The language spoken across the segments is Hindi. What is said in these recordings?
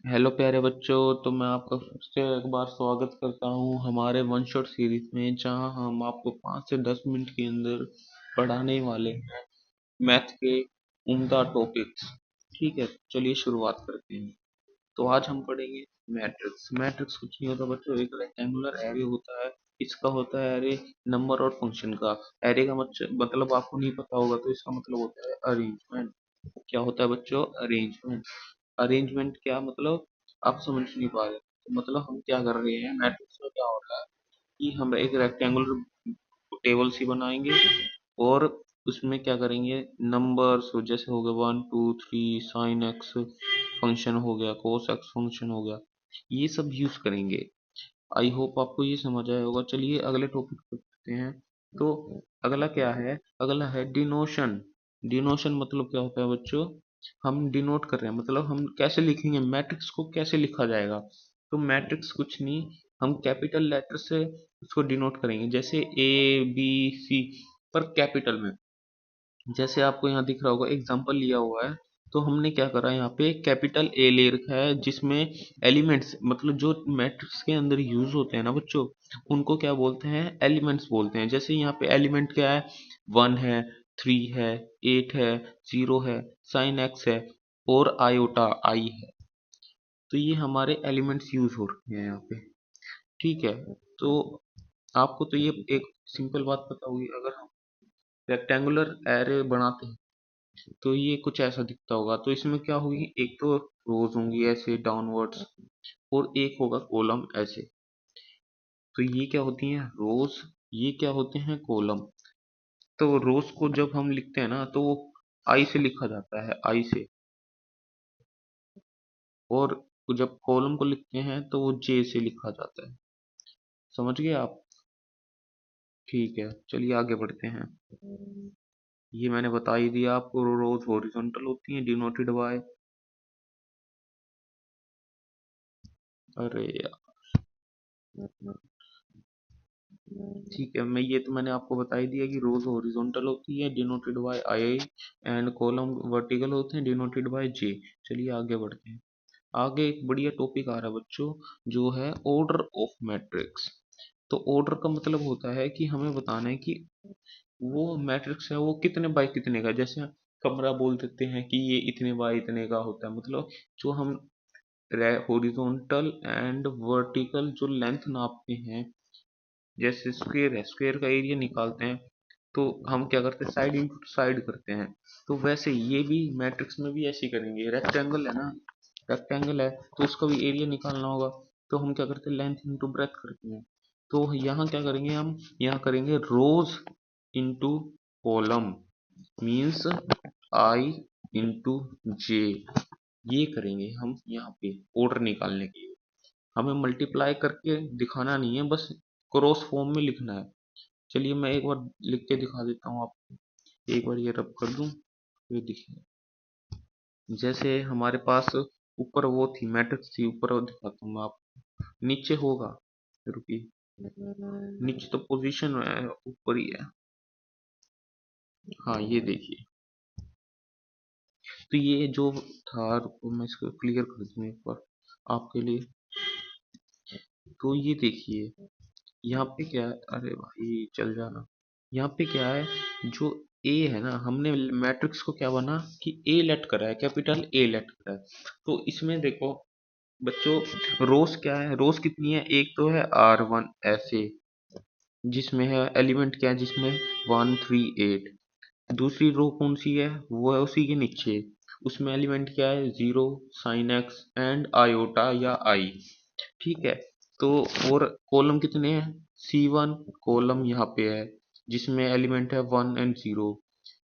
हेलो प्यारे बच्चों। तो मैं आपका फिर से एक बार स्वागत करता हूँ हमारे वन शॉट सीरीज में, जहाँ हम आपको 5 से 10 मिनट के अंदर पढ़ाने वाले हैं मैथ के उम्दा टॉपिक्स। ठीक है, चलिए शुरुआत करते हैं। तो आज हम पढ़ेंगे मैट्रिक्स। मैट्रिक्स कुछ नहीं होता बच्चों, एक रेक्टेंगुलर एरे होता है। इसका होता है एरे नंबर और फंक्शन का। एरे का मतलब आपको नहीं पता होगा, तो इसका मतलब होता है अरेंजमेंट। क्या होता है बच्चों? अरेंजमेंट। अरेंजमेंट क्या मतलब, आप समझ नहीं पा रहे? तो मतलब हम क्या कर रहे हैं, मैट्रिक्स में क्या हो रहा है कि हम एक रेक्टेंगुलर टेबल सी बनाएंगे और उसमें क्या करेंगे, नंबर्स जैसे हो गए 1 2 3, साइन एक्स फंक्शन हो गया, कोस एक्स फंक्शन हो गया, ये सब यूज करेंगे। आई होप आपको ये समझ आया होगा। चलिए अगले टॉपिक पे करते हैं। तो अगला क्या है? अगला है डिनोशन। डिनोशन मतलब क्या होता है बच्चों? हम डिनोट कर रहे हैं, मतलब हम कैसे लिखेंगे मैट्रिक्स को, कैसे लिखा जाएगा। तो मैट्रिक्स कुछ नहीं, हम कैपिटल लेटर से उसको डिनोट करेंगे, जैसे ABC पर कैपिटल में। जैसे आपको यहाँ दिख रहा होगा, एग्जांपल लिया हुआ है। तो हमने क्या करा, यहाँ पे कैपिटल ए ले रखा है, जिसमें एलिमेंट्स मतलब जो मैट्रिक्स के अंदर यूज होते हैं ना बच्चों, उनको क्या बोलते हैं? एलिमेंट्स बोलते हैं। जैसे यहाँ पे एलिमेंट क्या है? 1 है, 3 है, 8 है, 0 है, साइन एक्स है और आयोटा आई है। तो ये हमारे एलिमेंट्स यूज हो रहे हैं यहाँ पे। ठीक है। तो आपको तो ये एक सिंपल बात पता होगी, अगर हम रेक्टेंगुलर एरे बनाते हैं तो ये कुछ ऐसा दिखता होगा। तो इसमें क्या होगी, एक तो रोज होंगी ऐसे डाउनवर्ड्स, और एक होगा कॉलम ऐसे। तो ये क्या होती हैं? रोज। ये क्या होते हैं? कॉलम। तो रोज को जब हम लिखते हैं ना, तो वो आई से लिखा जाता है, आई से। और जब कॉलम को लिखते हैं तो वो जे से लिखा जाता है। समझ गए आप? ठीक है, चलिए आगे बढ़ते हैं। ये मैंने बता ही दिया आपको, रोज हॉरिजॉन्टल होती हैं, डिनोटेड बाय। अरे यार, ठीक है, मैं ये तो मैंने आपको बता ही दिया कि रोज हॉरिजॉन्टल होती है, denoted by I, and column vertical होते हैं, डिनोटेड बाय जे। चलिए आगे बढ़ते हैं। आगे एक बढ़िया टॉपिक आ रहा है बच्चों, जो है ऑर्डर ऑफ मैट्रिक्स। तो ऑर्डर का मतलब होता है कि हमें बताना है कि वो मैट्रिक्स है वो कितने बाय कितने का है। जैसे कमरा बोल देते हैं कि ये इतने बाय इतने का होता है, मतलब जो हम हॉरिजॉन्टल एंड वर्टिकल जो लेंथ नापते हैं, जैसे स्क्वायर है, स्क्वायर का एरिया निकालते हैं, तो हम क्या करते हैं, साइड इंटू साइड करते हैं। तो वैसे ये भी मैट्रिक्स में भी ऐसे ही करेंगे। रेक्टेंगल है ना, रेक्टेंगल है तो उसका भी एरिया निकालना होगा। तो हम क्या करते हैं, लेंथ इंटू ब्रेथ करते हैं। तो यहाँ क्या करेंगे, हम यहाँ करेंगे rows into column, means I into J. ये करेंगे हम यहाँ पे ऑर्डर निकालने के लिए। हमें मल्टीप्लाई करके दिखाना नहीं है, बस क्रॉस फॉर्म में लिखना है। चलिए मैं एक बार लिख के दिखा देता हूँ आपको। एक बार ये रब कर दूं, ये देखिए। जैसे हमारे पास ऊपर वो थी, मैट्रिक्स थी ऊपर, वो दिखाता हूँ मैं आपको। नीचे होगा, रुकिए, नीचे तो पोजीशन ऊपर ही है। हाँ ये देखिए। तो ये जो था, रुको मैं इसको क्लियर कर दूं एक बार आपके लिए। तो ये देखिए, यहाँ पे क्या है, अरे भाई चल जाना। यहाँ पे क्या है, जो ए है ना, हमने मैट्रिक्स को क्या बना कि ए लेट करा है, कैपिटल ए लेट करा है। तो इसमें देखो बच्चों, रोज क्या है, रोज कितनी है? एक तो है R1 ऐसे, जिसमें है एलिमेंट क्या है, जिसमें 1 3 8। दूसरी रो कौन सी है? वो है उसी के नीचे, उसमें एलिमेंट क्या है, 0 साइन एक्स एंड आयोटा या आई। ठीक है। तो और कॉलम कितने हैं? C1 कॉलम यहाँ पे है, जिसमें एलिमेंट है 1 एंड 0।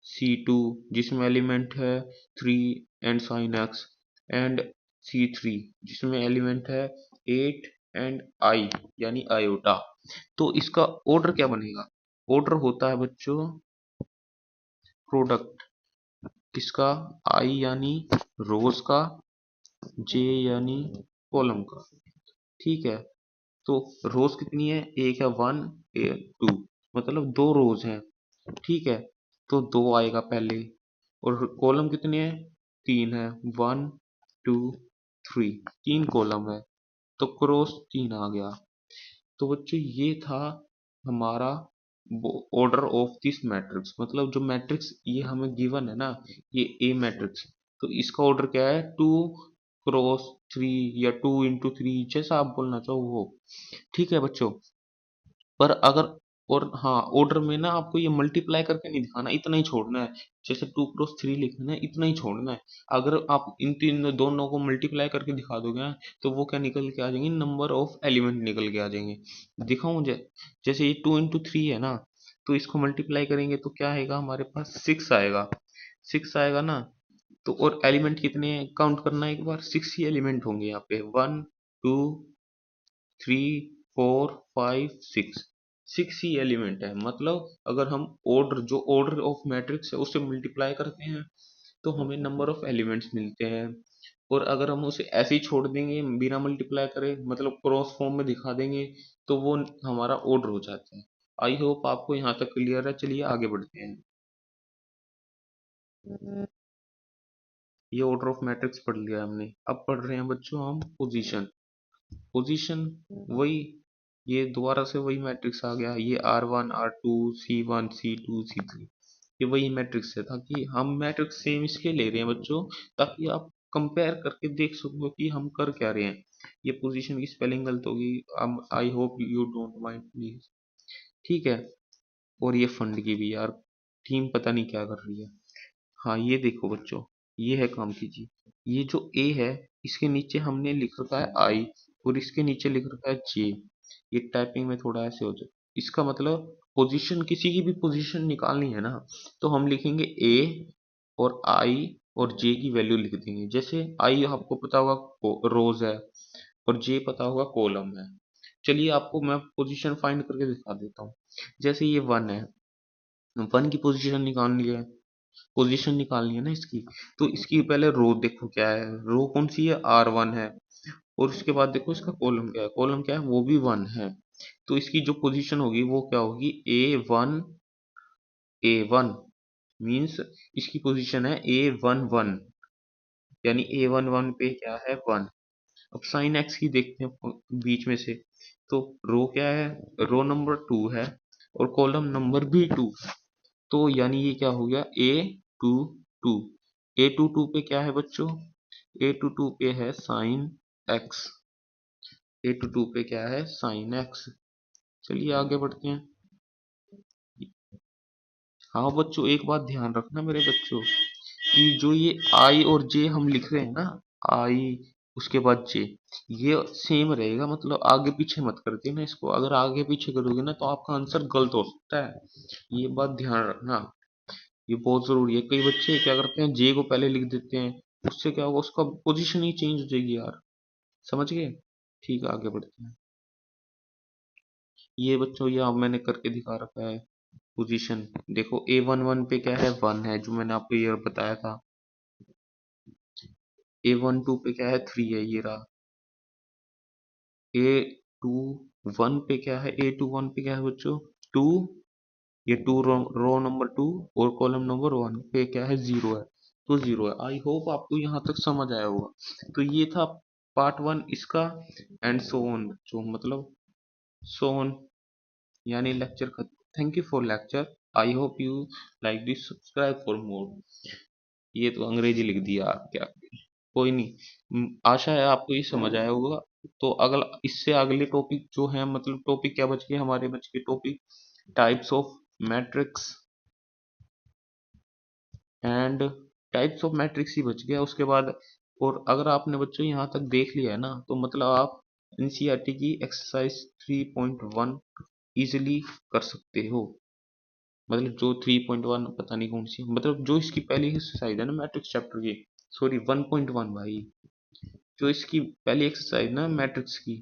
C2 जिसमें एलिमेंट है 3 and sin x, and C3 जिसमें एलिमेंट है 8 एंड i यानी आयोटा। तो इसका ऑर्डर क्या बनेगा? ऑर्डर होता है बच्चों प्रोडक्ट, किसका? आई यानी रोज का, जे यानी कॉलम का। ठीक है। तो रोज कितनी है? एक है 1 2, मतलब दो रोज हैं। ठीक है। तो दो आएगा पहले। और कॉलम कितने हैं? 3 है, 1 2 3, 3 कॉलम है तो क्रॉस 3 आ गया। तो बच्चों ये था हमारा ऑर्डर ऑफ दिस मैट्रिक्स, मतलब जो मैट्रिक्स ये हमें गिवन है ना, ये ए मैट्रिक्स, तो इसका ऑर्डर क्या है, 2 क्रॉस 3 या 2 into 3, जैसा आप बोलना चाहो वो। ठीक है बच्चों। पर अगर, और हाँ, ऑर्डर में ना आपको ये मल्टीप्लाई करके नहीं दिखाना, इतना ही छोड़ना है। जैसे 2 क्रॉस 3 लिखना है, इतना ही छोड़ना है। अगर आप इन तीन दोनों को मल्टीप्लाई करके दिखा दोगे ना, तो वो क्या निकल के आ जाएंगे, नंबर ऑफ एलिमेंट निकल के आ जाएंगे। दिखाऊं जैसे ये 2 into 3 है ना, तो इसको मल्टीप्लाई करेंगे तो क्या आएगा हमारे पास, 6 आएगा। 6 आएगा ना। तो और एलिमेंट कितने काउंट करना है, एक बार 6 ही एलिमेंट होंगे यहाँ पे, 1 2 3 4 5 6, 6 ही एलिमेंट है। मतलब अगर हम ऑर्डर, जो ऑर्डर ऑफ मैट्रिक्स है उससे मल्टीप्लाई करते हैं तो हमें नंबर ऑफ एलिमेंट्स मिलते हैं। और अगर हम उसे ऐसे ही छोड़ देंगे बिना मल्टीप्लाई करे, मतलब क्रॉस फॉर्म में दिखा देंगे, तो वो हमारा ऑर्डर हो जाता है। आई होप आपको यहाँ तक क्लियर है। चलिए आगे बढ़ते हैं। ये ऑर्डर ऑफ मैट्रिक्स पढ़ लिया हमने, अब पढ़ रहे हैं बच्चों हम पोजीशन। पोजीशन वही, ये दोबारा से वही मैट्रिक्स आ गया, ये R1 R2 C1 C2 C3, ये वही मैट्रिक्स है। ताकि हम मैट्रिक्स सेम इसके ले रहे हैं बच्चों, ताकि आप कंपेयर करके देख सको कि हम कर क्या रहे हैं। ये पोजीशन की स्पेलिंग गलत होगी, I hope you don't mind please. ठीक है। और ये फंड की भी यार, टीम पता नहीं क्या कर रही है। हाँ ये देखो बच्चों, ये है काम कीजिए। ये जो ए है, इसके नीचे हमने लिख रखा है आई, और इसके नीचे लिख रखा है जे। ये टाइपिंग में थोड़ा ऐसे हो जाए। इसका मतलब पोजीशन, किसी की भी पोजीशन निकालनी है ना, तो हम लिखेंगे ए और आई और जे की वैल्यू लिख देंगे। जैसे आई आपको पता होगा रोज है, और जे पता होगा कॉलम है। चलिए आपको मैं पोजीशन फाइंड करके दिखा देता हूँ। जैसे ये 1 है, 1 की पोजीशन निकालनी है, पोजीशन निकालनी है ना इसकी। तो इसकी पहले रो देखो क्या है, रो कौन सी है, R1 है। और उसके बाद देखो इसका कॉलम क्या है, कॉलम क्या है, वो भी 1 है। तो इसकी जो पोजीशन होगी वो क्या होगी, A1 मीन्स इसकी पोजीशन है A11, यानी A11 पे क्या है, 1। अब साइन एक्स की देखते हैं बीच में से। तो रो क्या है, रो नंबर 2 है, और कॉलम नंबर भी 2। तो यानी ये क्या हो गया, A22। A22 पे क्या है बच्चों, A22 पे है साइन एक्स। A22 पे क्या है, साइन एक्स। चलिए आगे बढ़ते हैं। हाँ बच्चों, एक बात ध्यान रखना मेरे बच्चों, कि जो ये आई और जे हम लिख रहे हैं ना, आई उसके बाद जे, ये सेम रहेगा। मतलब आगे पीछे मत करते ना इसको, अगर आगे पीछे करोगे ना तो आपका आंसर गलत हो सकता है। ये बात ध्यान रखना, ये बहुत जरूरी है। कई बच्चे क्या करते हैं, जे को पहले लिख देते हैं, उससे क्या होगा, उसका पोजीशन ही चेंज हो जाएगी यार। समझ गए। ठीक है आगे बढ़ते हैं। ये बच्चों ये अब मैंने करके दिखा रखा है। पोजीशन देखो, A11 पे क्या है, 1 है, जो मैंने आपको ये बताया था। A12 पे क्या है, 3 है, ये रहा। A21 पे क्या है, A21 पे क्या है बच्चों, 2। ये रो नंबर 2 और कॉलम नंबर 1 पे क्या है, 0 है। तो 0 है। आई होप आपको यहाँ तक समझ आया होगा। तो ये था पार्ट 1 इसका, एंड सो ऑन जो मतलब सो ऑन, यानी लेक्चर खत्म। Thank you for lecture. I hope you like this, subscribe for more. ये तो अंग्रेजी लिख दिया आप क्या, कोई नहीं। आशा है आपको ये समझ आया होगा। तो अगला, इससे अगले टॉपिक जो है, मतलब टॉपिक क्या बच गए हमारे, बच गए topic types of matrix and, types of matrix ही बच गया उसके बाद। और अगर आपने बच्चों यहाँ तक देख लिया है ना, तो मतलब आप एनसीईआरटी की एक्सरसाइज 3.1 इजिली कर सकते हो। मतलब जो 3.1 पता नहीं कौन सी, मतलब जो इसकी पहली एक्सरसाइज है ना मैट्रिक्स चैप्टर की, सॉरी 1.1 भाई, जो इसकी पहली एक्सरसाइज ना मैट्रिक्स की,